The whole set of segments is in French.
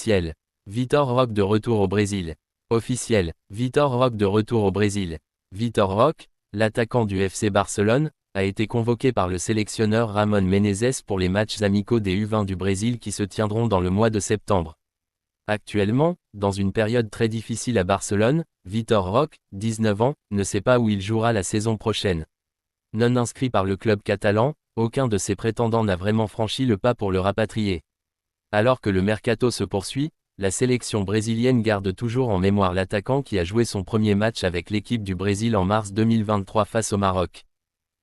Officiel. Vitor Roque de retour au Brésil. Officiel. Vitor Roque de retour au Brésil. Vitor Roque, l'attaquant du FC Barcelone, a été convoqué par le sélectionneur Ramon Menezes pour les matchs amicaux des U20 du Brésil qui se tiendront dans le mois de septembre. Actuellement, dans une période très difficile à Barcelone, Vitor Roque, 19 ans, ne sait pas où il jouera la saison prochaine. Non inscrit par le club catalan, aucun de ses prétendants n'a vraiment franchi le pas pour le rapatrier. Alors que le mercato se poursuit, la sélection brésilienne garde toujours en mémoire l'attaquant qui a joué son premier match avec l'équipe du Brésil en mars 2023 face au Maroc.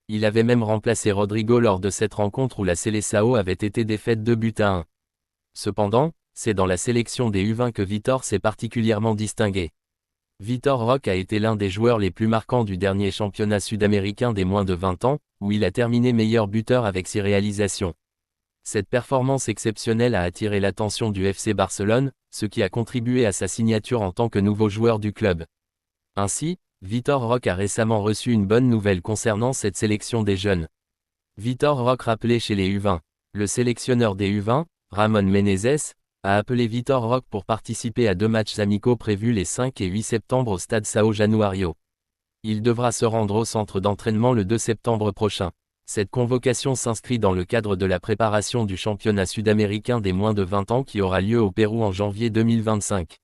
Il avait même remplacé Rodrigo lors de cette rencontre où la Seleção avait été défaite 2-1. Cependant, c'est dans la sélection des U20 que Vitor s'est particulièrement distingué. Vitor Roque a été l'un des joueurs les plus marquants du dernier championnat sud-américain des moins de 20 ans, où il a terminé meilleur buteur avec 6 réalisations. Cette performance exceptionnelle a attiré l'attention du FC Barcelone, ce qui a contribué à sa signature en tant que nouveau joueur du club. Ainsi, Vitor Roque a récemment reçu une bonne nouvelle concernant cette sélection des jeunes. Vitor Roque rappelé chez les U20. Le sélectionneur des U20, Ramon Menezes, a appelé Vitor Roque pour participer à 2 matchs amicaux prévus les 5 et 8 septembre au stade São Januário. Il devra se rendre au centre d'entraînement le 2 septembre prochain. Cette convocation s'inscrit dans le cadre de la préparation du championnat sud-américain des moins de 20 ans qui aura lieu au Pérou en janvier 2025.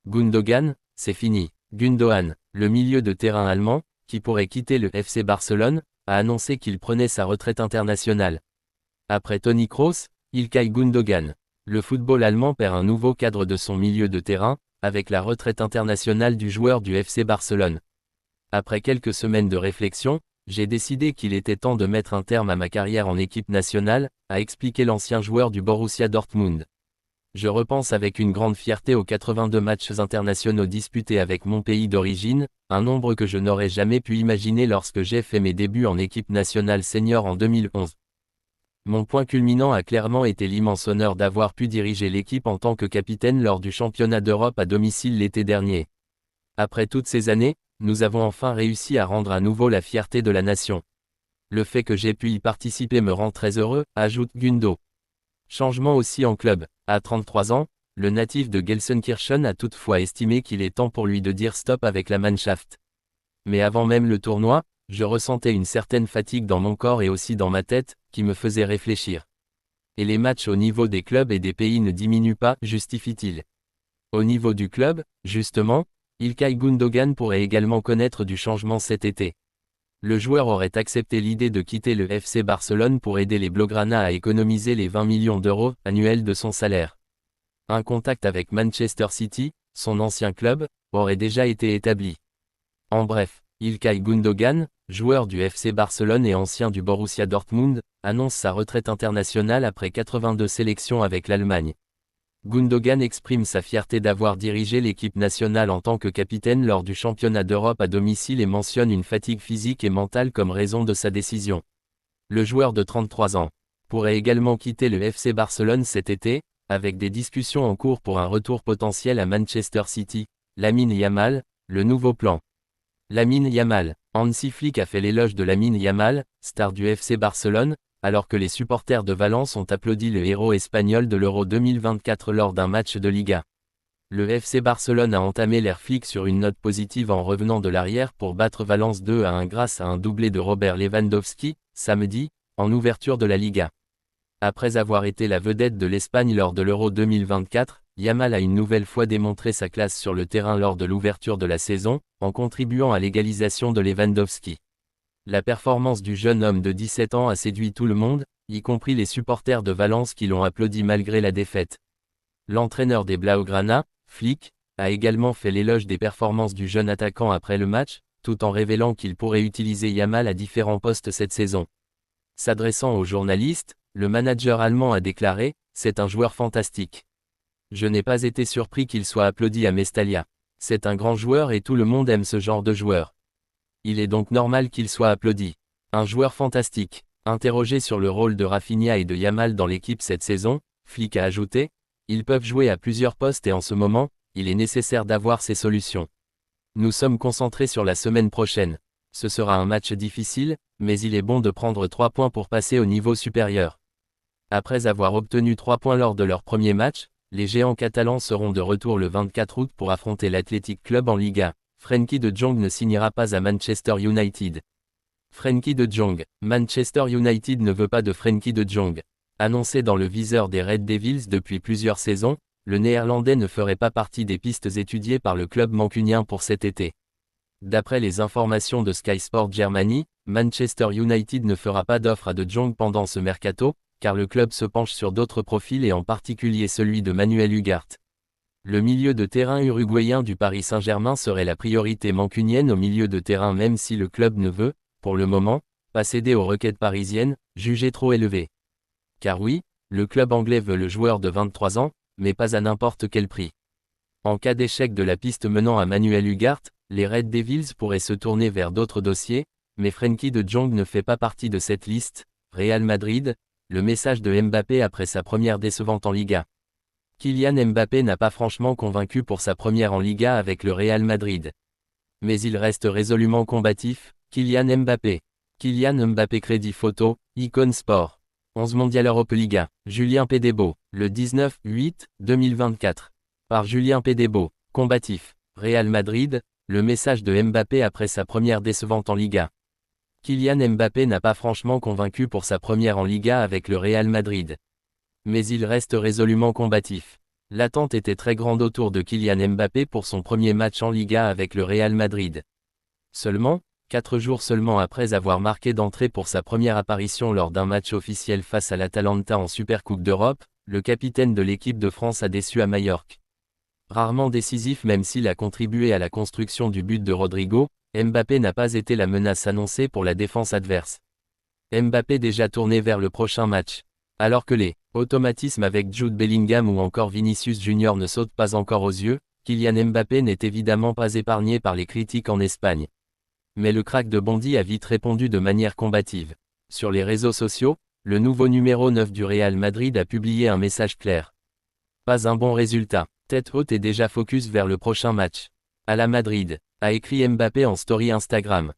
Gundogan, c'est fini. Gundogan, le milieu de terrain allemand, qui pourrait quitter le FC Barcelone, a annoncé qu'il prenait sa retraite internationale. Après Toni Kroos, Ilkay Gundogan. Le football allemand perd un nouveau cadre de son milieu de terrain, avec la retraite internationale du joueur du FC Barcelone. Après quelques semaines de réflexion, j'ai décidé qu'il était temps de mettre un terme à ma carrière en équipe nationale, a expliqué l'ancien joueur du Borussia Dortmund. Je repense avec une grande fierté aux 82 matchs internationaux disputés avec mon pays d'origine, un nombre que je n'aurais jamais pu imaginer lorsque j'ai fait mes débuts en équipe nationale senior en 2011. Mon point culminant a clairement été l'immense honneur d'avoir pu diriger l'équipe en tant que capitaine lors du championnat d'Europe à domicile l'été dernier. Après toutes ces années, nous avons enfin réussi à rendre à nouveau la fierté de la nation. Le fait que j'ai pu y participer me rend très heureux, ajoute Gundo. Changement aussi en club. À 33 ans, le natif de Gelsenkirchen a toutefois estimé qu'il est temps pour lui de dire stop avec la Mannschaft. Mais avant même le tournoi, je ressentais une certaine fatigue dans mon corps et aussi dans ma tête, qui me faisait réfléchir. Et les matchs au niveau des clubs et des pays ne diminuent pas, justifie-t-il. Au niveau du club, justement, Ilkay Gundogan pourrait également connaître du changement cet été. Le joueur aurait accepté l'idée de quitter le FC Barcelone pour aider les Blaugrana à économiser les 20 millions d'euros annuels de son salaire. Un contact avec Manchester City, son ancien club, aurait déjà été établi. En bref, Ilkay Gundogan, joueur du FC Barcelone et ancien du Borussia Dortmund, annonce sa retraite internationale après 82 sélections avec l'Allemagne. Gundogan exprime sa fierté d'avoir dirigé l'équipe nationale en tant que capitaine lors du championnat d'Europe à domicile et mentionne une fatigue physique et mentale comme raison de sa décision. Le joueur de 33 ans pourrait également quitter le FC Barcelone cet été, avec des discussions en cours pour un retour potentiel à Manchester City. Lamine Yamal, le nouveau plan. Lamine Yamal. Hansi Flick a fait l'éloge de Lamine Yamal, star du FC Barcelone, alors que les supporters de Valence ont applaudi le héros espagnol de l'Euro 2024 lors d'un match de Liga. Le FC Barcelone a entamé l'ère Flick sur une note positive en revenant de l'arrière pour battre Valence 2-1 grâce à un doublé de Robert Lewandowski, samedi, en ouverture de la Liga. Après avoir été la vedette de l'Espagne lors de l'Euro 2024, Yamal a une nouvelle fois démontré sa classe sur le terrain lors de l'ouverture de la saison, en contribuant à l'égalisation de Lewandowski. La performance du jeune homme de 17 ans a séduit tout le monde, y compris les supporters de Valence qui l'ont applaudi malgré la défaite. L'entraîneur des Blaugrana, Flick, a également fait l'éloge des performances du jeune attaquant après le match, tout en révélant qu'il pourrait utiliser Yamal à différents postes cette saison. S'adressant aux journalistes, le manager allemand a déclaré « C'est un joueur fantastique. Je n'ai pas été surpris qu'il soit applaudi à Mestalla. C'est un grand joueur et tout le monde aime ce genre de joueur. Il est donc normal qu'il soit applaudi. Un joueur fantastique. » Interrogé sur le rôle de Rafinha et de Yamal dans l'équipe cette saison, Flick a ajouté « Ils peuvent jouer à plusieurs postes et en ce moment, il est nécessaire d'avoir ces solutions. Nous sommes concentrés sur la semaine prochaine. Ce sera un match difficile, mais il est bon de prendre 3 points pour passer au niveau supérieur. » Après avoir obtenu 3 points lors de leur premier match, Les géants catalans seront de retour le 24 août pour affronter l'Athletic Club en Liga. Frenkie de Jong ne signera pas à Manchester United. Frenkie de Jong. Manchester United ne veut pas de Frenkie de Jong. Annoncé dans le viseur des Red Devils depuis plusieurs saisons, le Néerlandais ne ferait pas partie des pistes étudiées par le club mancunien pour cet été. D'après les informations de Sky Sport Germany, Manchester United ne fera pas d'offre à De Jong pendant ce mercato, car le club se penche sur d'autres profils et en particulier celui de Manuel Ugarte. Le milieu de terrain uruguayen du Paris Saint-Germain serait la priorité mancunienne au milieu de terrain même si le club ne veut, pour le moment, pas céder aux requêtes parisiennes, jugées trop élevées. Car oui, le club anglais veut le joueur de 23 ans, mais pas à n'importe quel prix. En cas d'échec de la piste menant à Manuel Ugarte, les Red Devils pourraient se tourner vers d'autres dossiers, mais Frenkie de Jong ne fait pas partie de cette liste. Real Madrid, le message de Mbappé après sa première décevante en Liga. Kylian Mbappé n'a pas franchement convaincu pour sa première en Liga avec le Real Madrid. Mais il reste résolument combatif. Kylian Mbappé. Kylian Mbappé Crédit Photo, Icône Sport. 11 Mondial Europe Liga. Julien Pédébo. Le 19-8-2024. Par Julien Pédébo. Combatif. Real Madrid, le message de Mbappé après sa première décevante en Liga. Kylian Mbappé n'a pas franchement convaincu pour sa première en Liga avec le Real Madrid. Mais il reste résolument combatif. L'attente était très grande autour de Kylian Mbappé pour son premier match en Liga avec le Real Madrid. Seulement, 4 jours seulement après avoir marqué d'entrée pour sa première apparition lors d'un match officiel face à l'Atalanta en Supercoupe d'Europe, le capitaine de l'équipe de France a déçu à Majorque. Rarement décisif même s'il a contribué à la construction du but de Rodrigo, Mbappé n'a pas été la menace annoncée pour la défense adverse. Mbappé déjà tourné vers le prochain match. Alors que les automatismes avec Jude Bellingham ou encore Vinicius Junior ne sautent pas encore aux yeux, Kylian Mbappé n'est évidemment pas épargné par les critiques en Espagne. Mais le crack de Bondy a vite répondu de manière combative. Sur les réseaux sociaux, le nouveau numéro 9 du Real Madrid a publié un message clair. Pas un bon résultat. Tête haute et déjà focus vers le prochain match. À la Madrid, a écrit Mbappé en story Instagram.